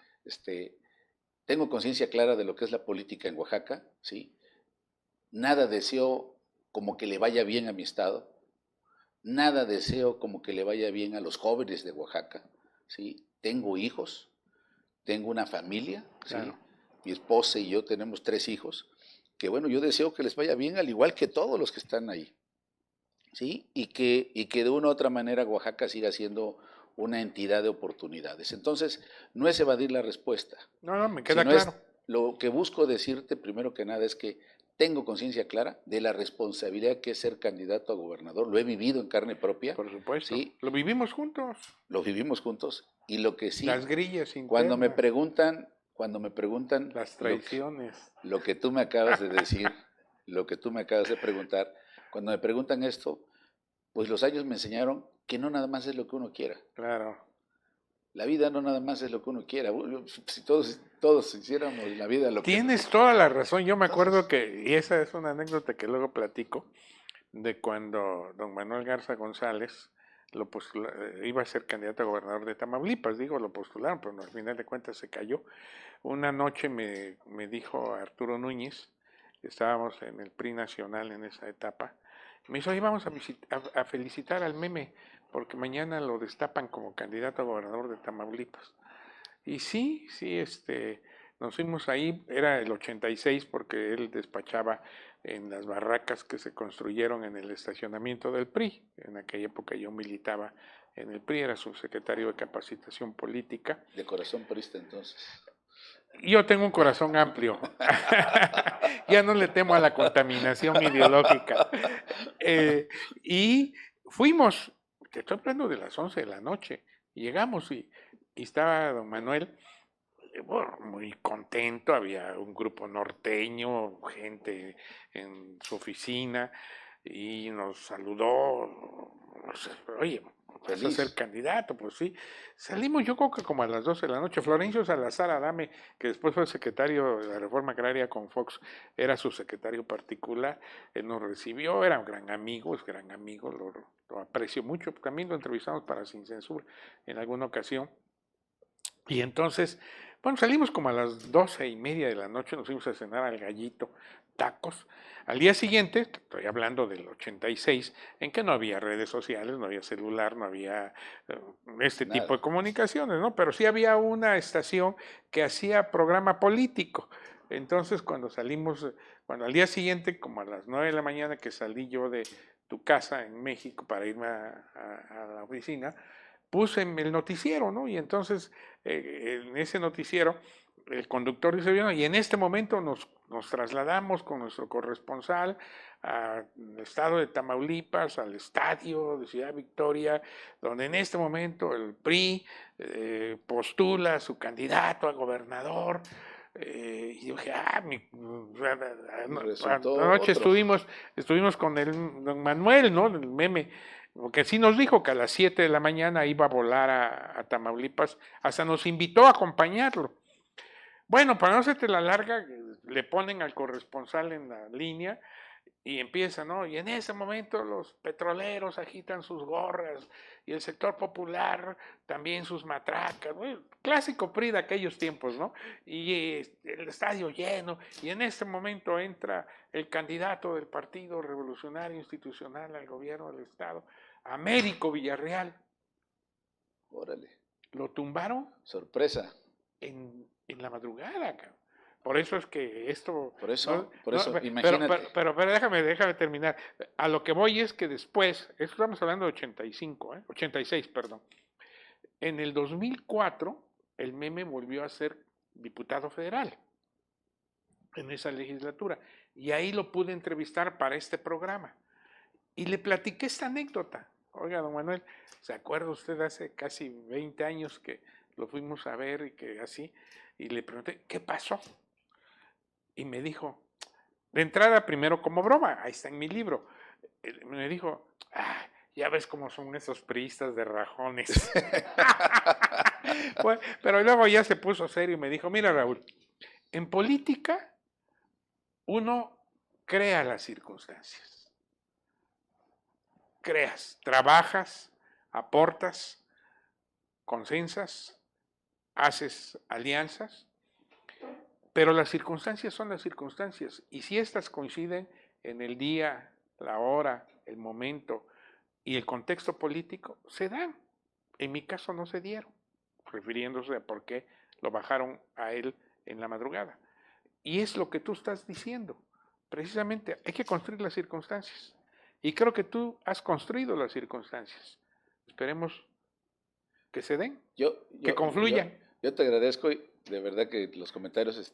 tengo conciencia clara de lo que es la política en Oaxaca, ¿sí? Nada deseo como que le vaya bien a mi estado, nada deseo como que le vaya bien a los jóvenes de Oaxaca, ¿sí? Tengo hijos, tengo una familia, ¿sí? Claro. Mi esposa y yo tenemos 3 hijos, que bueno, yo deseo que les vaya bien al igual que todos los que están ahí, ¿sí? Y que de una u otra manera Oaxaca siga siendo una entidad de oportunidades. Entonces, no es evadir la respuesta. No, me queda sino claro. Lo que busco decirte primero que nada es que tengo conciencia clara de la responsabilidad que es ser candidato a gobernador. Lo he vivido en carne propia. Por supuesto. ¿Sí? Lo vivimos juntos. Lo vivimos juntos. Y lo que sí, las grillas internas. Cuando me preguntan las traiciones. Lo que tú me acabas de decir, lo que tú me acabas de preguntar, cuando me preguntan esto, pues los años me enseñaron que no nada más es lo que uno quiera. Claro. La vida no nada más es lo que uno quiera. Si todos hiciéramos la vida lo que... Tienes toda la razón. Yo me acuerdo que, y esa es una anécdota que luego platico, de cuando don Manuel Garza González iba a ser candidato a gobernador de Tamaulipas. Lo postularon, pero al final de cuentas se cayó. Una noche me dijo Arturo Núñez, estábamos en el PRI nacional en esa etapa, me dijo, oye, vamos a felicitar al Meme, porque mañana lo destapan como candidato a gobernador de Tamaulipas. Y sí, nos fuimos ahí, era el 86 porque él despachaba en las barracas que se construyeron en el estacionamiento del PRI. En aquella época yo militaba en el PRI, era subsecretario de Capacitación Política. De corazón priista entonces. Yo tengo un corazón amplio. Ya no le temo a la contaminación ideológica. Y fuimos, te estoy hablando de las 11 de la noche, y llegamos y estaba don Manuel muy contento, había un grupo norteño, gente en su oficina, y nos saludó, oye, vas a ser candidato, pues sí. Salimos yo creo que como a las 12 de la noche. Florencio Salazar Adame, que después fue secretario de la Reforma Agraria con Fox, era su secretario particular, él nos recibió, era un gran amigo, lo aprecio mucho, también lo entrevistamos para Sin Censura en alguna ocasión. Y entonces, bueno, salimos como a las 12:30 de la noche, nos fuimos a cenar al Gallito, tacos. Al día siguiente, estoy hablando del 86, en que no había redes sociales, no había celular, no había tipo de comunicaciones, ¿no? Pero sí había una estación que hacía programa político. Entonces, cuando al día siguiente, como a las 9 de la mañana que salí yo de tu casa en México para irme a la oficina, puse el noticiero, ¿no? Y entonces en ese noticiero el conductor dice, bueno, y en este momento nos trasladamos con nuestro corresponsal al estado de Tamaulipas, al estadio de Ciudad Victoria, donde en este momento el PRI postula a su candidato a gobernador. Y yo dije, anoche estuvimos con el don Manuel, ¿no? El Meme, porque sí nos dijo que a las 7 de la mañana iba a volar a Tamaulipas, hasta nos invitó a acompañarlo. Bueno, para no hacerte la larga, le ponen al corresponsal en la línea Y empieza, ¿no? Y en ese momento los petroleros agitan sus gorras y el sector popular también sus matracas, ¿no? El clásico PRI de aquellos tiempos, ¿no? Y el estadio lleno. Y en este momento entra el candidato del Partido Revolucionario Institucional al gobierno del Estado, Américo Villarreal. Órale. Lo tumbaron Sorpresa. en la madrugada, cabrón. Por eso es que esto... Por eso, imagínate. Pero déjame terminar. A lo que voy es que después, esto estamos hablando de 85, 86, perdón. En el 2004, el Meme volvió a ser diputado federal en esa legislatura. Y ahí lo pude entrevistar para este programa. Y le platiqué esta anécdota. Oiga, don Manuel, ¿se acuerda usted hace casi 20 años que lo fuimos a ver y que así? Y le pregunté, ¿qué pasó? Y me dijo, de entrada primero como broma, ahí está en mi libro, me dijo, ya ves cómo son esos priistas de rajones. Bueno, pero luego ya se puso serio y me dijo, mira Raúl, en política uno crea las circunstancias. Creas, trabajas, aportas, consensas, haces alianzas, pero las circunstancias son las circunstancias, y si estas coinciden en el día, la hora, el momento y el contexto político, se dan. En mi caso no se dieron, refiriéndose a por qué lo bajaron a él en la madrugada. Y es lo que tú estás diciendo. Precisamente hay que construir las circunstancias. Y creo que tú has construido las circunstancias. Esperemos que se den, que confluyan. Yo te agradezco y de verdad que los comentarios,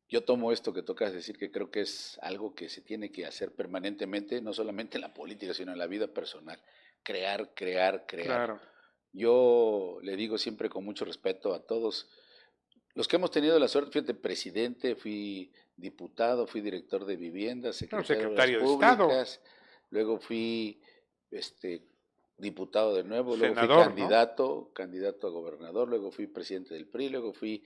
yo tomo esto que tocas decir, que creo que es algo que se tiene que hacer permanentemente, no solamente en la política, sino en la vida personal. Crear. Claro. Yo le digo siempre con mucho respeto a todos los que hemos tenido la suerte, fíjate, presidente, fui diputado, fui director de vivienda, secretario de Públicas, luego fui diputado de nuevo, luego senador, fui candidato a gobernador, luego fui presidente del PRI, luego fui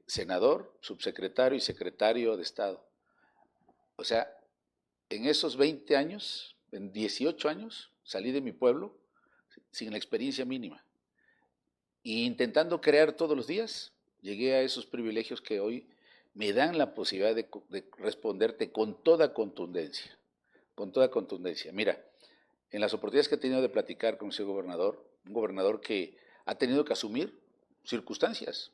senador, subsecretario y secretario de Estado. O sea, en esos 20 años, en 18 años, salí de mi pueblo sin la experiencia mínima. Y intentando crear todos los días, llegué a esos privilegios que hoy me dan la posibilidad de responderte con toda contundencia. Con toda contundencia. Mira, en las oportunidades que he tenido de platicar con el señor gobernador, un gobernador que ha tenido que asumir circunstancias.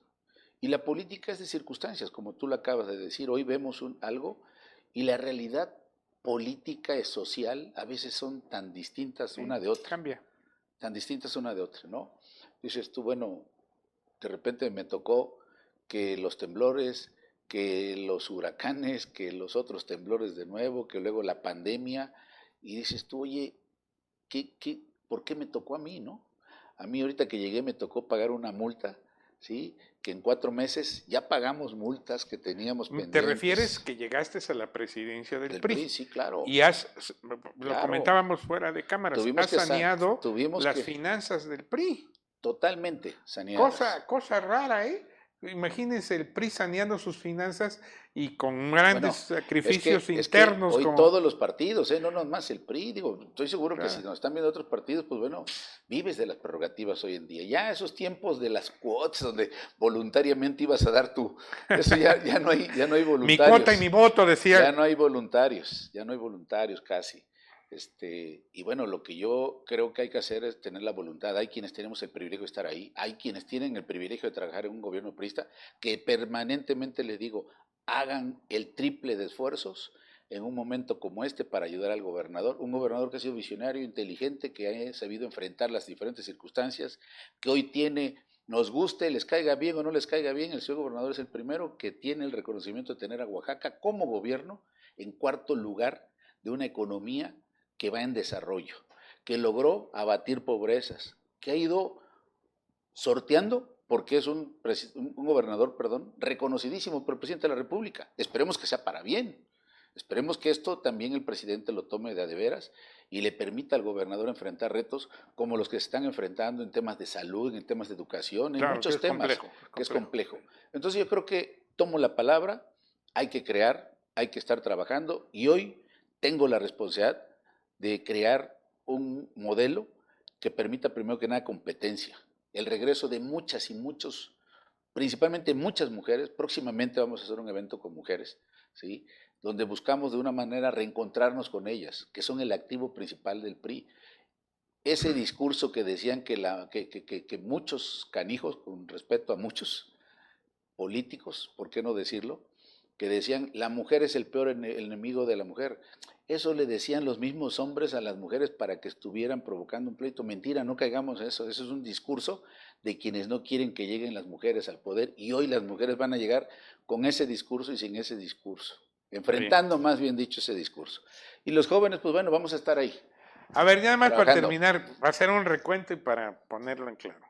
Y la política es de circunstancias, como tú lo acabas de decir. Hoy vemos algo y la realidad política y social a veces son tan distintas una de otra. Cambia. Tan distintas una de otra, ¿no? Dices tú, bueno, de repente me tocó que los temblores, que los huracanes, que los otros temblores de nuevo, que luego la pandemia, y dices tú, oye, ¿por qué me tocó a mí, no? A mí ahorita que llegué me tocó pagar una multa, ¿sí? Que en 4 meses ya pagamos multas que teníamos pendientes. ¿Te refieres que llegaste a la presidencia del PRI? Sí, claro. Y lo comentábamos fuera de cámaras, has saneado las finanzas del PRI. Totalmente saneadas. Cosa rara, ¿eh? Imagínense el PRI saneando sus finanzas y con grandes sacrificios internos. Hoy todos los partidos, no nomás el PRI, digo, estoy seguro que si nos están viendo otros partidos, pues bueno, vives de las prerrogativas hoy en día. Ya esos tiempos de las cuotas donde voluntariamente ibas a dar eso ya no hay voluntarios. Mi cuota y mi voto, decía. Ya no hay voluntarios casi. Y bueno, lo que yo creo que hay que hacer es tener la voluntad. Hay quienes tenemos el privilegio de estar ahí, hay quienes tienen el privilegio de trabajar en un gobierno priista, que permanentemente les digo, hagan el triple de esfuerzos en un momento como este para ayudar al gobernador, un gobernador que ha sido visionario, inteligente, que ha sabido enfrentar las diferentes circunstancias, que hoy tiene, nos guste, les caiga bien o no les caiga bien, el señor gobernador es el primero que tiene el reconocimiento de tener a Oaxaca como gobierno en cuarto lugar de una economía que va en desarrollo, que logró abatir pobrezas, que ha ido sorteando, porque es un gobernador, reconocidísimo por el presidente de la República. Esperemos que sea para bien. Esperemos que esto también el presidente lo tome de a de veras y le permita al gobernador enfrentar retos como los que se están enfrentando en temas de salud, en temas de educación, en muchos temas, que es complejo. Entonces yo creo que tomo la palabra, hay que crear, hay que estar trabajando y hoy tengo la responsabilidad de crear un modelo que permita primero que nada competencia, el regreso de muchas y muchos, principalmente muchas mujeres. Próximamente vamos a hacer un evento con mujeres, ¿sí?, donde buscamos de una manera reencontrarnos con ellas, que son el activo principal del PRI. Ese discurso que decían que muchos canijos, con respeto a muchos políticos, ¿por qué no decirlo?, que decían la mujer es el peor enemigo de la mujer. Eso le decían los mismos hombres a las mujeres para que estuvieran provocando un pleito. Mentira, no caigamos en eso. Eso es un discurso de quienes no quieren que lleguen las mujeres al poder, y hoy las mujeres van a llegar con ese discurso y sin ese discurso, enfrentando más bien dicho ese discurso. Y los jóvenes, pues bueno, vamos a estar ahí. A ver, ya más para trabajando. terminar, para hacer un recuento y para ponerlo en claro.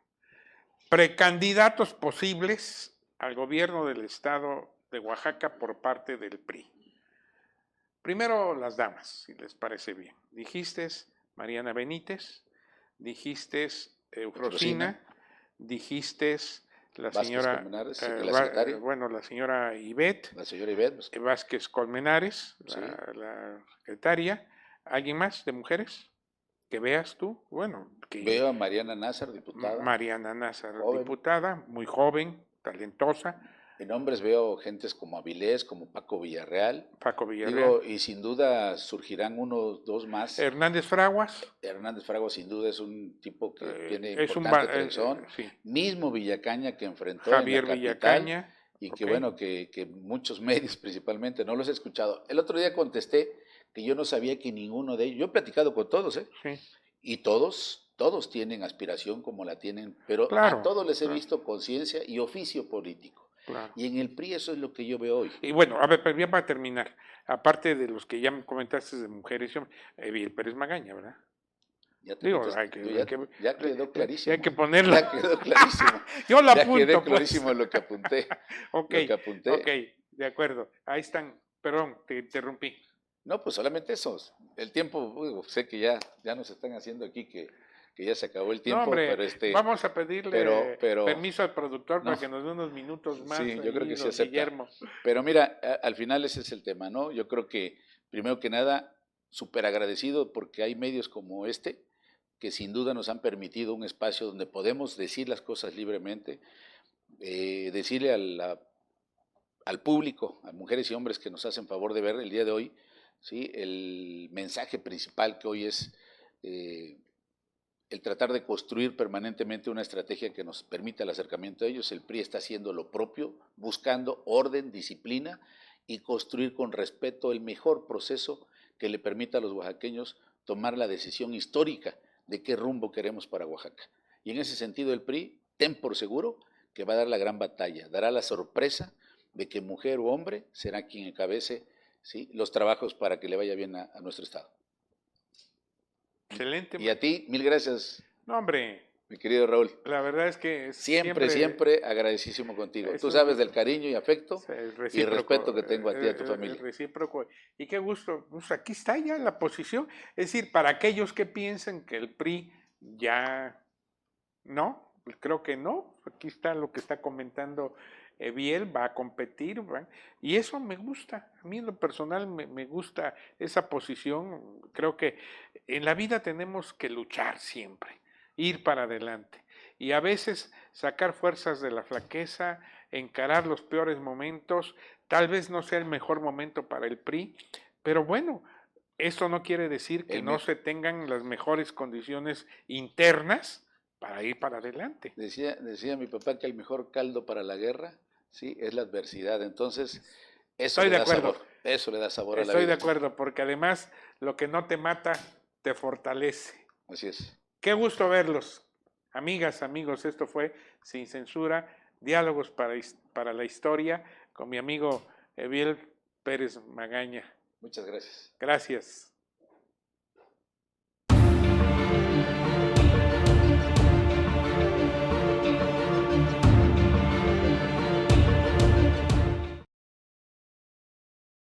Precandidatos posibles al gobierno del estado de Oaxaca por parte del PRI. Primero las damas, si les parece bien. Dijiste Mariana Benítez, dijiste Eufrosina, dijiste la Vázquez señora, Colmenares, la secretaria. bueno, la señora Ivette, La señora Ivette Vázquez Colmenares, sí, la secretaria. ¿Alguien más de mujeres que veas tú? Bueno, que veo a Mariana Nazar, diputada. Mariana Nazar, joven, diputada, muy joven, talentosa. En hombres veo gentes como Avilés, como Paco Villarreal. Paco Villarreal. Digo, y sin duda surgirán unos dos más. Hernández Fraguas. Hernández Fraguas sin duda es un tipo que tiene es importante trayectoria. Sí. Mismo Villacaña, que enfrentó Javier en la capital, Villacaña. y que bueno, que muchos medios principalmente no los he escuchado. El otro día contesté que yo no sabía que ninguno de ellos, yo he platicado con todos, sí, y todos tienen aspiración como la tienen, pero claro, a todos les he visto conciencia y oficio político. Claro. Y en el PRI eso es lo que yo veo hoy. Y bueno, a ver, pero ya para terminar, aparte de los que ya me comentaste de mujeres, Eviel Pérez Magaña, ¿verdad? Ya te Digo, ya quedó clarísimo. Hay que ponerlo. Ya quedó clarísimo. Yo lo apunto. Ya quedó clarísimo pues. Lo que apunté. Okay, lo que apunté. Ok, de acuerdo. Ahí están. Perdón, te interrumpí. No, pues solamente eso. El tiempo, sé que ya nos están haciendo aquí que ya se acabó el tiempo. No, hombre, pero vamos a pedirle permiso al productor para que nos dé unos minutos más. Sí, yo creo que sí acepta. Guillermo. Pero mira, al final ese es el tema, ¿no? Yo creo que, primero que nada, súper agradecido porque hay medios como este que sin duda nos han permitido un espacio donde podemos decir las cosas libremente, decirle al público, a mujeres y hombres que nos hacen favor de ver el día de hoy, ¿sí?, el mensaje principal que hoy es el tratar de construir permanentemente una estrategia que nos permita el acercamiento a ellos. El PRI está haciendo lo propio, buscando orden, disciplina y construir con respeto el mejor proceso que le permita a los oaxaqueños tomar la decisión histórica de qué rumbo queremos para Oaxaca. Y en ese sentido el PRI, ten por seguro que va a dar la gran batalla, dará la sorpresa de que mujer o hombre será quien encabece, ¿sí?, los trabajos para que le vaya bien a nuestro estado. Excelente. Y a ti, mil gracias. No, hombre. Mi querido Raúl. La verdad es que siempre agradecidísimo contigo. Tú sabes del cariño y afecto y respeto que tengo a ti y a tu familia. Recíproco. Y qué gusto. Pues aquí está ya la posición. Es decir, para aquellos que piensan que el PRI ya no, creo que no. Aquí está lo que está comentando Eviel, va a competir, ¿verdad? Y eso me gusta. A mí en lo personal me gusta esa posición. Creo que en la vida tenemos que luchar siempre, ir para adelante. Y a veces sacar fuerzas de la flaqueza, encarar los peores momentos, tal vez no sea el mejor momento para el PRI, pero bueno, esto no quiere decir que no se tengan las mejores condiciones internas para ir para adelante. Decía mi papá que el mejor caldo para la guerra, sí, es la adversidad. Entonces, eso le da sabor. Eso le da sabor a la vida. Estoy de acuerdo, porque además lo que no te mata te fortalece. Así es. Qué gusto verlos. Amigas, amigos, esto fue Sin Censura, diálogos para la historia con mi amigo Eviel Pérez Magaña. Muchas gracias. Gracias.